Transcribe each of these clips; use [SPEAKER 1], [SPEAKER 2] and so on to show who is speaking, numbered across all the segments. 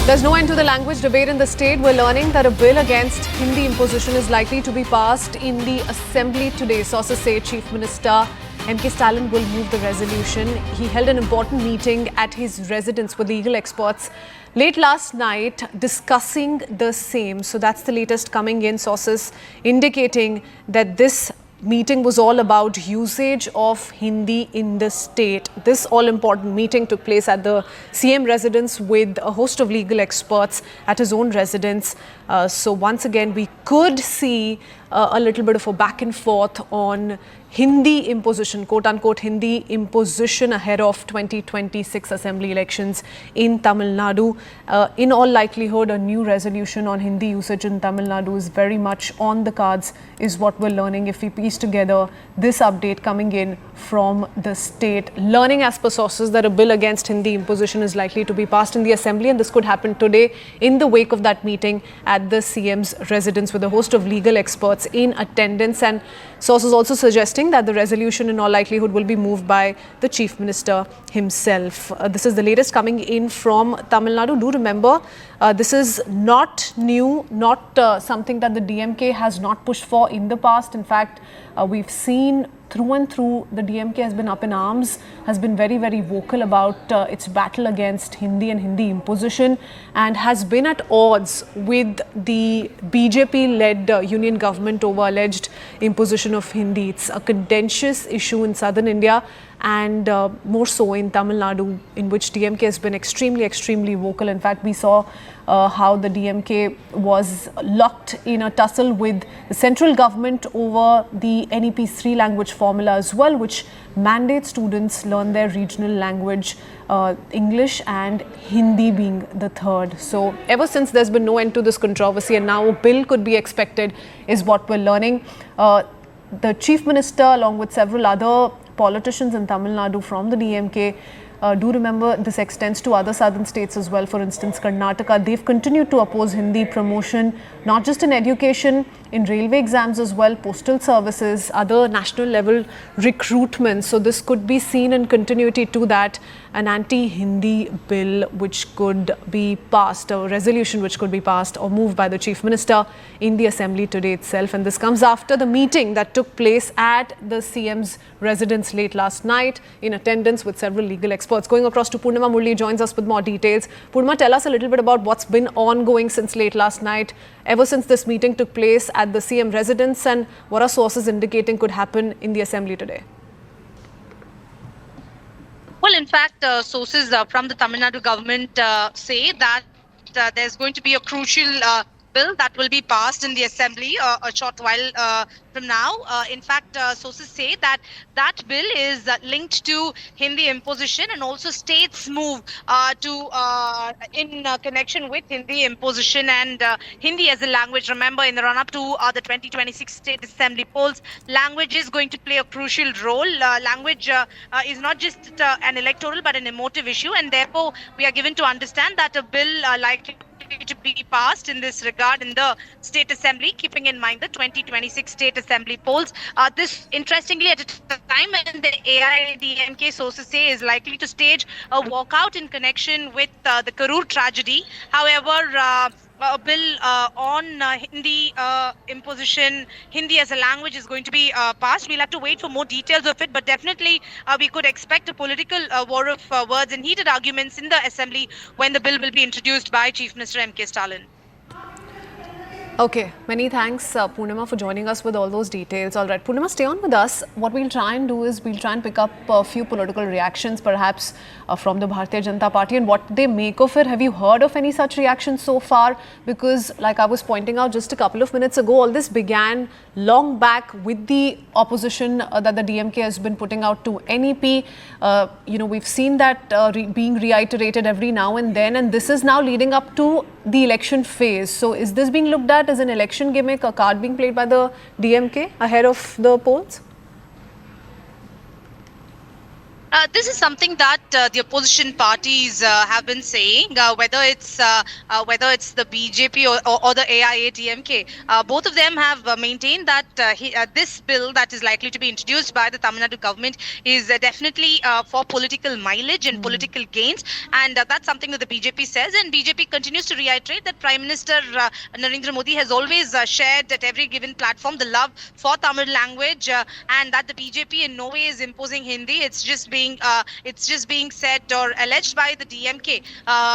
[SPEAKER 1] There's no end to the language debate in the state. We're learning that a bill against Hindi imposition is likely to be passed in the assembly today. Sources say Chief Minister MK Stalin will move the resolution. He held an important meeting at his residence with legal experts late last night discussing the same. So that's the latest coming in. Sources indicating that this meeting was all about usage of Hindi in the state. This all-important meeting took place at the CM residence with a host of legal experts at his own residence. So once again, we could see a little bit of a back and forth on Hindi imposition, quote-unquote Hindi imposition ahead of 2026 assembly elections in Tamil Nadu. In all likelihood, a new resolution on Hindi usage in Tamil Nadu is very much on the cards, is what we're learning if we piece together this update coming in from the state. Learning as per sources that a bill against Hindi imposition is likely to be passed in the assembly, and this could happen today in the wake of that meeting at the CM's residence with a host of legal experts in attendance. And sources also suggesting that the resolution in all likelihood will be moved by the Chief Minister himself. This is the latest coming in from Tamil Nadu. Do remember, this is not new, not something that the DMK has not pushed for in the past. In fact, we've seen through and through, the DMK has been up in arms, has been very, very vocal about its battle against Hindi and Hindi imposition, and has been at odds with the BJP-led union government over alleged imposition of Hindi. It's a contentious issue in southern India, and more so in Tamil Nadu, in which DMK has been extremely, extremely vocal. In fact, we saw how the DMK was locked in a tussle with the central government over the NEP's three-language formula as well, which mandates students learn their regional language, English and Hindi being the third. So ever since, there's been no end to this controversy, and now a bill could be expected, is what we're learning. The Chief Minister, along with several other politicians in Tamil Nadu from the DMK, do remember this extends to other southern states as well. For instance, Karnataka, they've continued to oppose Hindi promotion, not just in education, in railway exams as well, postal services, other national level recruitment. So this could be seen in continuity to that, an anti-Hindi bill which could be passed, a resolution which could be passed or moved by the Chief Minister in the assembly today itself. And this comes after the meeting that took place at the CM's residence late last night in attendance with several legal experts. Going across to Purnima Murli joins us with more details. Purnima, tell us a little bit about what's been ongoing since late last night, ever since this meeting took place at the CM residence, and what are sources indicating could happen in the assembly today?
[SPEAKER 2] Well, in fact, sources from the Tamil Nadu government say that there's going to be a crucial bill that will be passed in the assembly a short while from now. In fact, sources say that that bill is linked to Hindi imposition and also states' move in connection with Hindi imposition and Hindi as a language. Remember, in the run-up to the 2026 state assembly polls, language is going to play a crucial role. Language is not just an electoral but an emotive issue, and therefore we are given to understand that a bill likely to be passed in this regard in the state assembly, keeping in mind the 2026 state assembly polls. This, interestingly, at a time when the AIADMK, sources say, is likely to stage a walkout in connection with the Karur tragedy. However, a bill on Hindi imposition, Hindi as a language, is going to be passed. We'll have to wait for more details of it, but definitely we could expect a political war of words and heated arguments in the assembly when the bill will be introduced by Chief Minister MK Stalin.
[SPEAKER 1] Okay, many thanks, Purnima, for joining us with all those details. All right, Purnima, stay on with us. What we'll try and do is we'll try and pick up a few political reactions, perhaps from the Bharatiya Janata Party, and what they make of it. Have you heard of any such reactions so far? Because, like I was pointing out just a couple of minutes ago, all this began long back with the opposition that the DMK has been putting out to NEP. We've seen that being reiterated every now and then, and this is now leading up to the election phase. So is this being looked at as an election gimmick, a card being played by the DMK ahead of the polls?
[SPEAKER 2] This is something that the opposition parties have been saying, whether it's the BJP or the AIADMK. Both of them have maintained that this bill that is likely to be introduced by the Tamil Nadu government is definitely for political mileage and political gains, and that's something that the BJP says. And BJP continues to reiterate that Prime Minister Narendra Modi has always shared at every given platform the love for Tamil language, and that the BJP in no way is imposing Hindi. It's just being said or alleged by the DMK,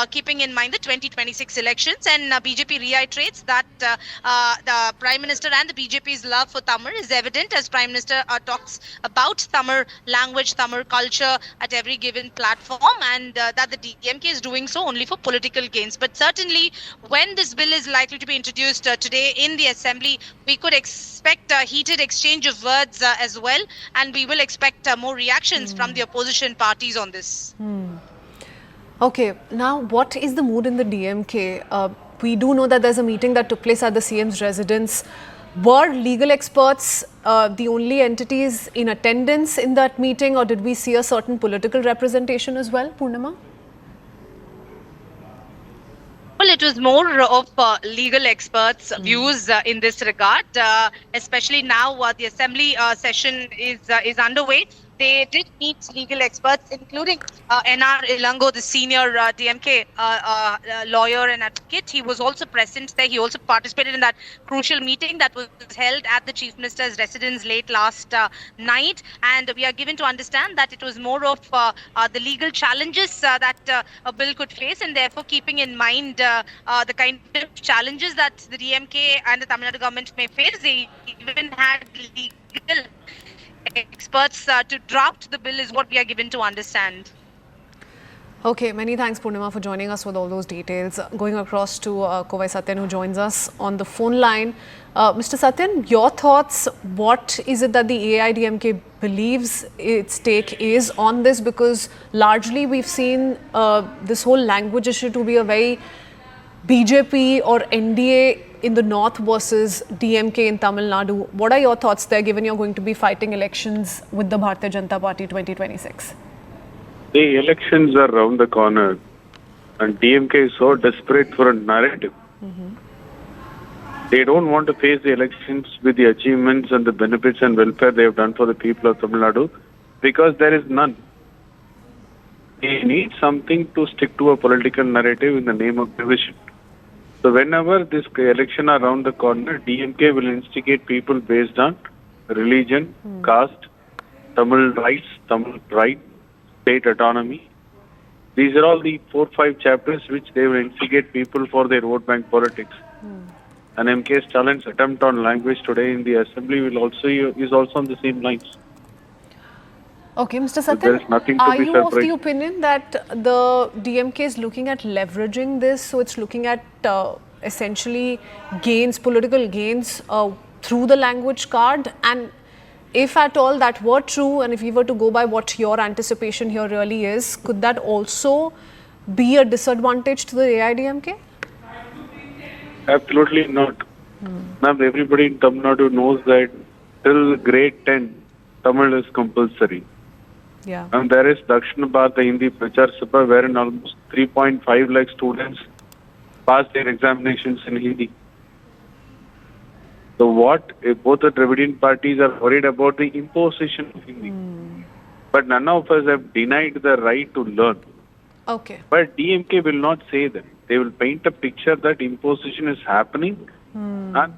[SPEAKER 2] keeping in mind the 2026 elections. And BJP reiterates that the Prime Minister and the BJP's love for Tamil is evident as Prime Minister talks about Tamil language, Tamil culture at every given platform, and that the DMK is doing so only for political gains. But certainly, when this bill is likely to be introduced today in the Assembly, we could expect a heated exchange of words as well, and we will expect more reactions from the opposition parties on this.
[SPEAKER 1] Okay, now what is the mood in the DMK? We do know that there's a meeting that took place at the CM's residence. Were legal experts the only entities in attendance in that meeting, or did we see a certain political representation as well, Purnima?
[SPEAKER 2] Well, it was more of legal experts' views in this regard, especially now the assembly session is underway. They did meet legal experts, including N.R. Ilango, the senior DMK lawyer and advocate. He was also present there. He also participated in that crucial meeting that was held at the Chief Minister's residence late last night. And we are given to understand that it was more of the legal challenges that a bill could face, and therefore keeping in mind the kind of challenges that the DMK and the Tamil Nadu government may face. They even had legal experts to draft the bill, is what we are given to understand.
[SPEAKER 1] Okay, many thanks, Purnima, for joining us with all those details. Going across to Kovai Satyan, who joins us on the phone line. Mr. Satyan, your thoughts, what is it that the AIADMK believes its take is on this? Because largely we've seen this whole language issue to be a very BJP or NDA in the north versus DMK in Tamil Nadu. What are your thoughts there, given you're going to be fighting elections with the Bharatiya Janata Party 2026?
[SPEAKER 3] The elections are around the corner, and DMK is so desperate for a narrative. They don't want to face the elections with the achievements and the benefits and welfare they have done for the people of Tamil Nadu, because there is none. They need something to stick to a political narrative in the name of division. So whenever this election are around the corner, DMK will instigate people based on religion, caste, Tamil rights, Tamil pride, state autonomy. These are all the 4-5 chapters which they will instigate people for their vote bank politics. And MK Stalin's attempt on language today in the assembly is also on the same lines.
[SPEAKER 1] Okay, Mr.
[SPEAKER 3] So there is
[SPEAKER 1] Satyan,
[SPEAKER 3] nothing to
[SPEAKER 1] are
[SPEAKER 3] be
[SPEAKER 1] you of the
[SPEAKER 3] surprised.
[SPEAKER 1] opinion that the DMK is looking at leveraging this? So it's looking at essentially gains, political gains through the language card? And if at all that were true, and if we were to go by what your anticipation here really is, could that also be a disadvantage to the AIADMK?
[SPEAKER 3] Absolutely not. Ma'am, everybody in Tamil Nadu knows that till grade 10, Tamil is compulsory.
[SPEAKER 1] Yeah.
[SPEAKER 3] And there is Dakshina Bharata Hindi Prachar Sabha, wherein almost 3.5 lakh students pass their examinations in Hindi. So what if both the Dravidian parties are worried about the imposition of Hindi? But none of us have denied the right to learn.
[SPEAKER 1] Okay.
[SPEAKER 3] But DMK will not say that. They will paint a picture that imposition is happening and